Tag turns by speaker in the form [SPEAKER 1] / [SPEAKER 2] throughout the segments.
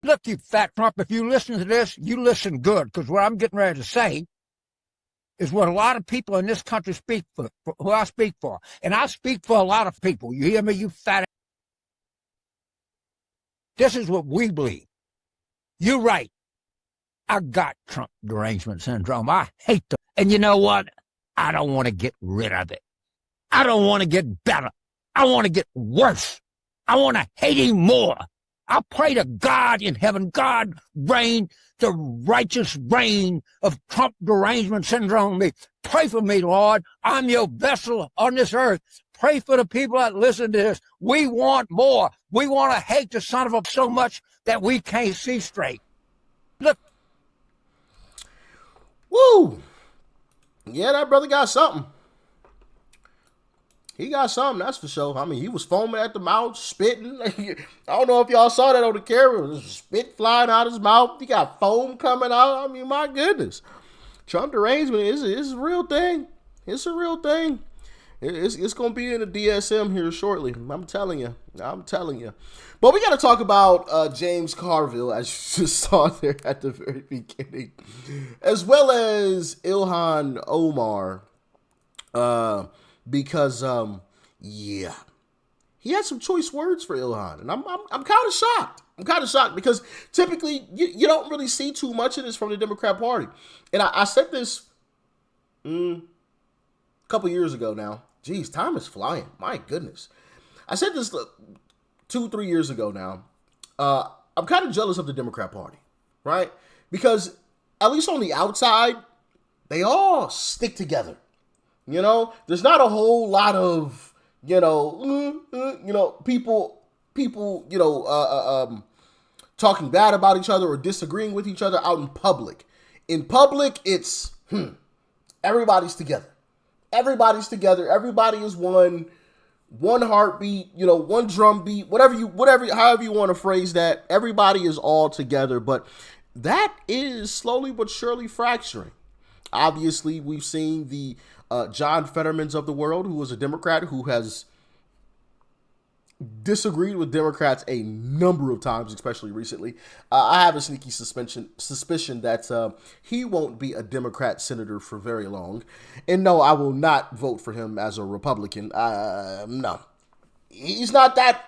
[SPEAKER 1] Look, you fat Trump, if you listen to this, you listen good, because what I'm getting ready to say is what a lot of people in this country speak for, who I speak for. And I speak for a lot of people. You hear me, you fat? This is what we believe. You're right. I got Trump derangement syndrome. I hate them. And you know what? I don't want to get rid of it. I don't want to get better. I want to get worse. I want to hate him more. I pray to God in heaven, God reign the righteous reign of Trump derangement syndrome. Pray for me, Lord. I'm your vessel on this earth. Pray for the people that listen to this. We want more. We want to hate the son of a so much that we can't see straight. Look.
[SPEAKER 2] Woo! Yeah, that brother got something. He got something, that's for sure. I mean, he was foaming at the mouth, spitting. I don't know if y'all saw that on the camera. There's spit flying out his mouth. He got foam coming out. I mean, my goodness. Trump derangement is a real thing. It's a real thing. It's going to be in the DSM here shortly. I'm telling you. But we got to talk about James Carville, as you just saw there at the very beginning, as well as Ilhan Omar. Because he had some choice words for Ilhan, and I'm kind of shocked. I'm kind of shocked because typically you don't really see too much of this from the Democrat Party. And I said this a couple years ago now. Geez, time is flying. My goodness. I said this 2-3 years ago now. I'm kind of jealous of the Democrat Party, right? Because at least on the outside, they all stick together. You know, there's not a whole lot of, people, talking bad about each other or disagreeing with each other out in public. In public, it's everybody's together. Everybody's together. Everybody is one heartbeat, one drum beat, however you want to phrase that. Everybody is all together, but that is slowly but surely fracturing. Obviously, we've seen the John Fettermans of the world, who was a Democrat, who has disagreed with Democrats a number of times, especially recently. I have a sneaky suspicion that he won't be a Democrat senator for very long. And no, I will not vote for him as a Republican. No. He's not that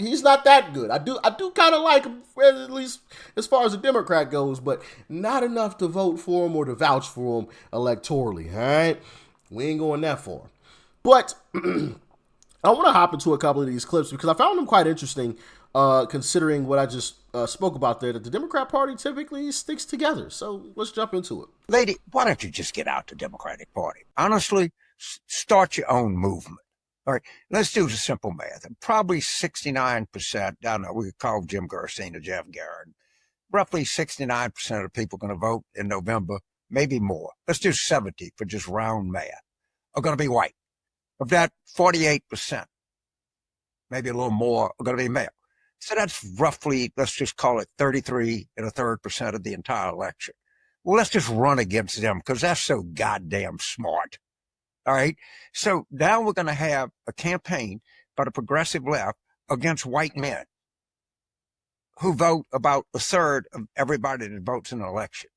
[SPEAKER 2] good. I do kind of like him, at least as far as a Democrat goes, but not enough to vote for him or to vouch for him electorally. All right, we ain't going that far. But I want to hop into a couple of these clips because I found them quite interesting, considering what I just spoke about there. That the Democrat Party typically sticks together. So let's jump into it.
[SPEAKER 1] Lady, why don't you just get out the Democratic Party? Honestly, start your own movement. All right, let's do the simple math. Probably 69%, I don't know, we could call Jim Gerstein or Jeff Garrett. Roughly 69% of the people going to vote in November, maybe more. Let's do 70 for just round math, are going to be white. Of that, 48%, maybe a little more, are going to be male. So that's roughly, let's just call it 33.33% of the entire election. Well, let's just run against them because that's so goddamn smart. All right. So now we're going to have a campaign by the progressive left against white men who vote about a third of everybody that votes in an election.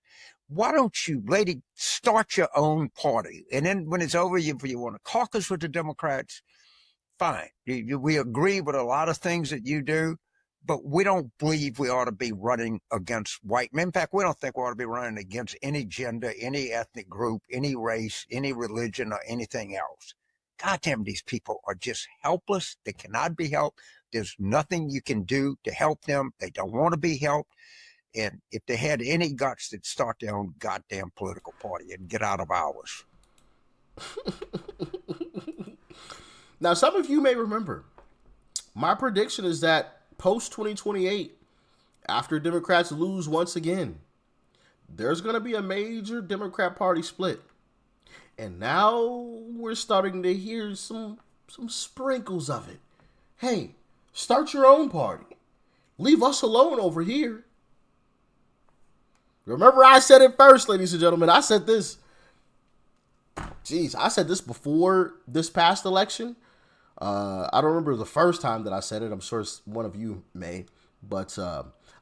[SPEAKER 1] Why don't you, lady, start your own party? And then when it's over, if you want to caucus with the Democrats, fine. We agree with a lot of things that you do, but we don't believe we ought to be running against white men. In fact, we don't think we ought to be running against any gender, any ethnic group, any race, any religion, or anything else. God damn, these people are just helpless. They cannot be helped. There's nothing you can do to help them. They don't want to be helped. And if they had any guts, they'd start their own goddamn political party and get out of ours.
[SPEAKER 2] Now, some of you may remember, my prediction is that post-2028, after Democrats lose once again, there's going to be a major Democrat Party split. And now we're starting to hear some sprinkles of it. Hey, start your own party. Leave us alone over here. Remember, I said it first, ladies and gentlemen. I said this. I said this before this past election. I don't remember the first time that I said it. I'm sure one of you may. But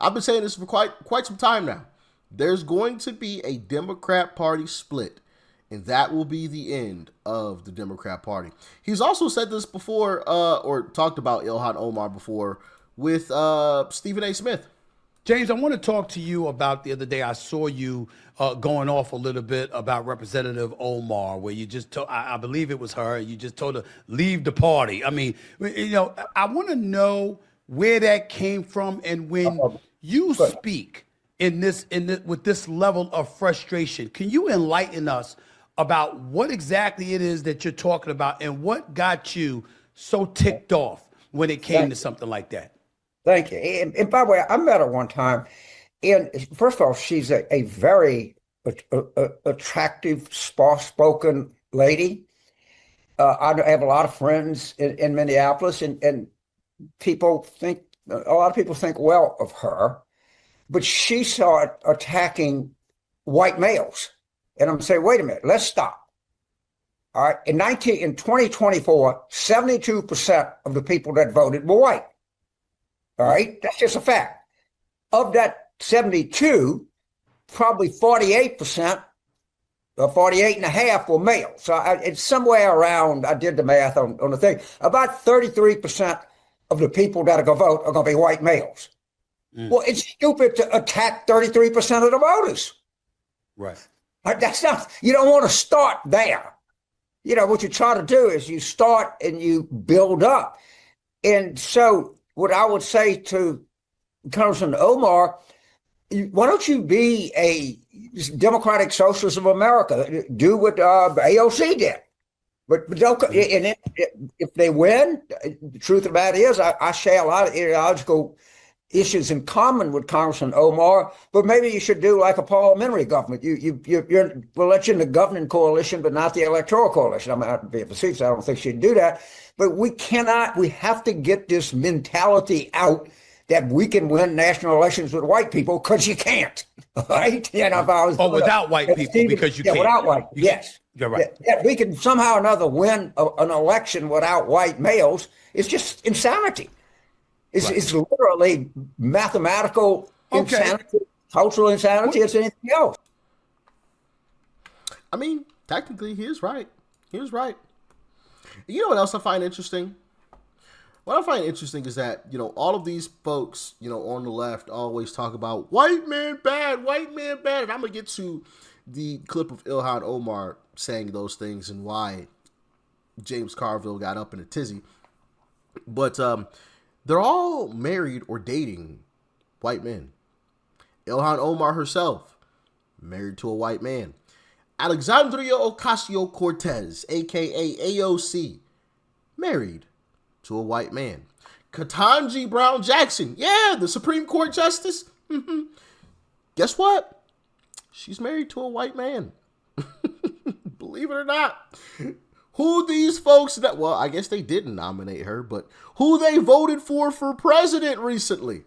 [SPEAKER 2] I've been saying this for quite some time now. There's going to be a Democrat Party split, and that will be the end of the Democrat Party. He's also said this before, or talked about Ilhan Omar before with Stephen A. Smith.
[SPEAKER 3] James, I want to talk to you about the other day. I saw you going off a little bit about Representative Omar, where you just told, I believe it was her, you just told her, leave the party. I mean, I want to know where that came from, and when you speak with this level of frustration, can you enlighten us about what exactly it is that you're talking about and what got you so ticked off when it came to something like that?
[SPEAKER 1] Thank you. And by the way, I met her one time, and first of all, she's a very attractive, spoken lady. I have a lot of friends in Minneapolis, and a lot of people think well of her, but she started attacking white males. And I'm saying, wait a minute, let's stop. All right. In 2024, 72% of the people that voted were white. All right. That's just a fact. Of that 72, probably 48%, or 48.5% were male. So it's somewhere around, I did the math on the thing, about 33% of the people that are going to vote are going to be white males. Well, it's stupid to attack 33% of the voters.
[SPEAKER 3] Right.
[SPEAKER 1] That's not, you don't want to start there. What you try to do is you start and you build up. And so what I would say to Congressman Omar, why don't you be a Democratic Socialist of America? Do what AOC did. But don't, and if they win, the truth of the matter is I share a lot of ideological issues in common with Congressman Omar, but maybe you should do like a parliamentary government. We'll let you in the governing coalition, but not the electoral coalition. I mean, I'd be a facetious. I don't think she'd do that. But we have to get this mentality out that we can win national elections with white people, because you can't, right? If I was
[SPEAKER 3] without white people, because you can't.
[SPEAKER 1] Without white, yes.
[SPEAKER 3] You're right.
[SPEAKER 1] Yeah, we can somehow or another win an election without white males. It's just insanity. It's literally mathematical insanity, cultural insanity. It's anything else.
[SPEAKER 2] I mean, technically, he is right. He was right. You know what else I find interesting? What I find interesting is that, all of these folks, on the left always talk about white man bad, white man bad. And I'm going to get to the clip of Ilhan Omar saying those things and why James Carville got up in a tizzy. But they're all married or dating white men. Ilhan Omar herself, married to a white man. Alexandria Ocasio-Cortez, a.k.a. AOC, married to a white man. Ketanji Brown Jackson, the Supreme Court Justice. Guess what? She's married to a white man. Believe it or not. Who these folks I guess they didn't nominate her, but who they voted for president recently?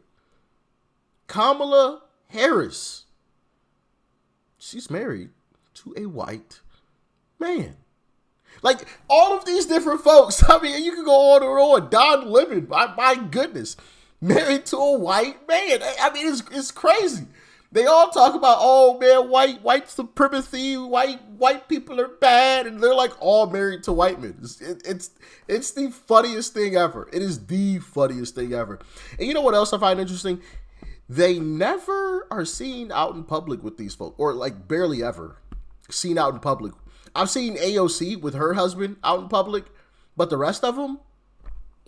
[SPEAKER 2] Kamala Harris. She's married to a white man. Like, all of these different folks, I mean, you can go on and on. Don Lemon, my goodness, married to a white man. I mean, it's crazy. They all talk about, oh man, white supremacy, white people are bad, and they're like all married to white men. It's the funniest thing ever. It is the funniest thing ever. And you know what else I find interesting? They never are seen out in public with these folks, or like barely ever seen out in public. I've seen AOC with her husband out in public, but the rest of them,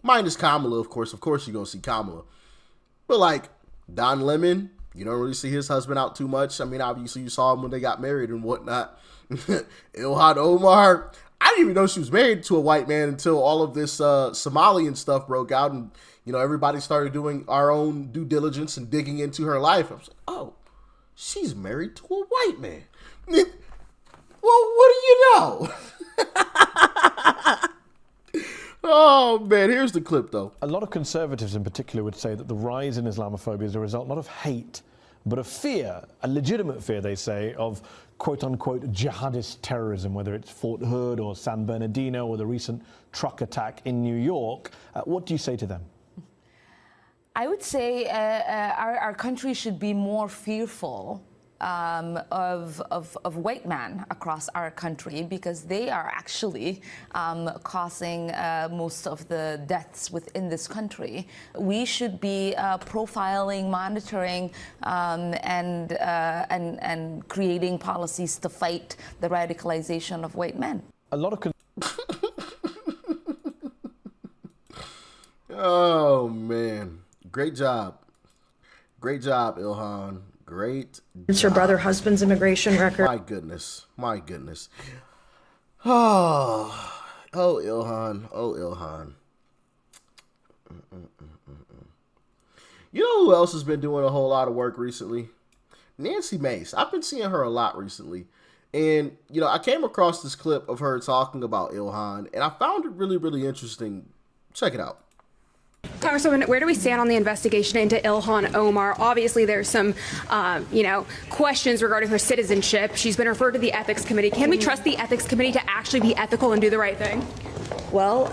[SPEAKER 2] minus Kamala, of course you're going to see Kamala. But like Don Lemon, you don't really see his husband out too much. I mean, obviously you saw him when they got married and whatnot. Ilhan Omar, I didn't even know she was married to a white man until all of this Somalian stuff broke out, and everybody started doing our own due diligence and digging into her life. I was like, oh, she's married to a white man. Well, what do you know? Oh, man, here's the clip, though.
[SPEAKER 4] A lot of conservatives in particular would say that the rise in Islamophobia is a result not of hate, but of fear, a legitimate fear, they say, of quote-unquote jihadist terrorism, whether it's Fort Hood or San Bernardino or the recent truck attack in New York. What do you say to them?
[SPEAKER 5] I would say our country should be more fearful of white men across our country, because they are actually causing most of the deaths within this country. We should be profiling, monitoring, and creating policies to fight the radicalization of white men.
[SPEAKER 4] A lot of
[SPEAKER 2] Oh man, great job, Ilhan. Great.
[SPEAKER 6] It's her brother husband's immigration record.
[SPEAKER 2] My goodness, my goodness. Oh, Ilhan, You know who else has been doing a whole lot of work recently? Nancy Mace. I've been seeing her a lot recently. And, you know, I came across this clip of her talking about Ilhan, and I found it really, really interesting. Check it out.
[SPEAKER 7] Congresswoman, where do we stand on the investigation into Ilhan Omar? Obviously, there's some, questions regarding her citizenship. She's been referred to the Ethics Committee. Can we trust the Ethics Committee to actually be ethical and do the right thing?
[SPEAKER 6] Well,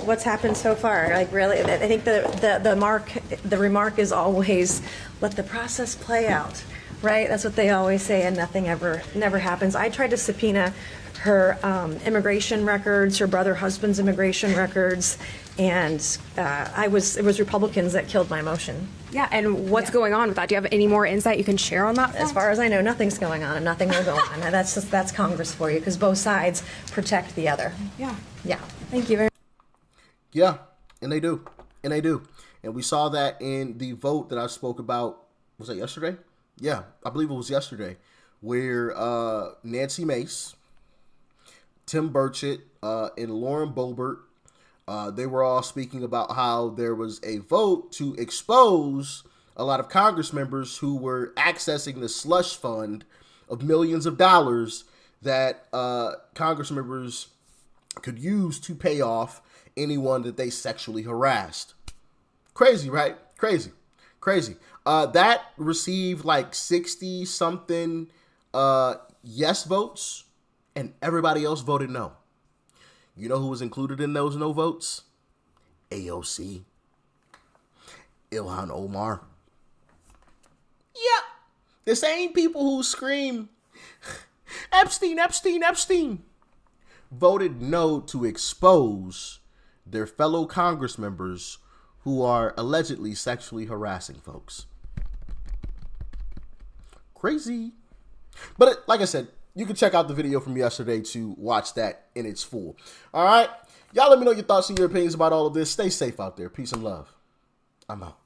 [SPEAKER 6] what's happened so far? Like, really, I think the remark is always let the process play out, right? That's what they always say, and nothing never happens. I tried to subpoena her immigration records, her brother husband's immigration records, and it was Republicans that killed my motion.
[SPEAKER 7] Yeah, and what's going on with that? Do you have any more insight you can share on that front?
[SPEAKER 6] As far as I know, nothing's going on, and nothing will go on. And that's Congress for you, because both sides protect the other.
[SPEAKER 7] Yeah.
[SPEAKER 6] Yeah.
[SPEAKER 7] Thank you very much.
[SPEAKER 2] Yeah, and they do. And we saw that in the vote that I spoke about. Was that yesterday? Yeah, I believe it was yesterday, where Nancy Mace, Tim Burchett, and Lauren Boebert, they were all speaking about how there was a vote to expose a lot of Congress members who were accessing the slush fund of millions of dollars that Congress members could use to pay off anyone that they sexually harassed. Crazy, right? Crazy. That received like 60 something yes votes, and everybody else voted no. You know who was included in those no votes? AOC. Ilhan Omar. Yeah. The same people who scream, Epstein, Epstein, Epstein, voted no to expose their fellow Congress members who are allegedly sexually harassing folks. Crazy. But like I said, you can check out the video from yesterday to watch that in its full. All right? Y'all let me know your thoughts and your opinions about all of this. Stay safe out there. Peace and love. I'm out.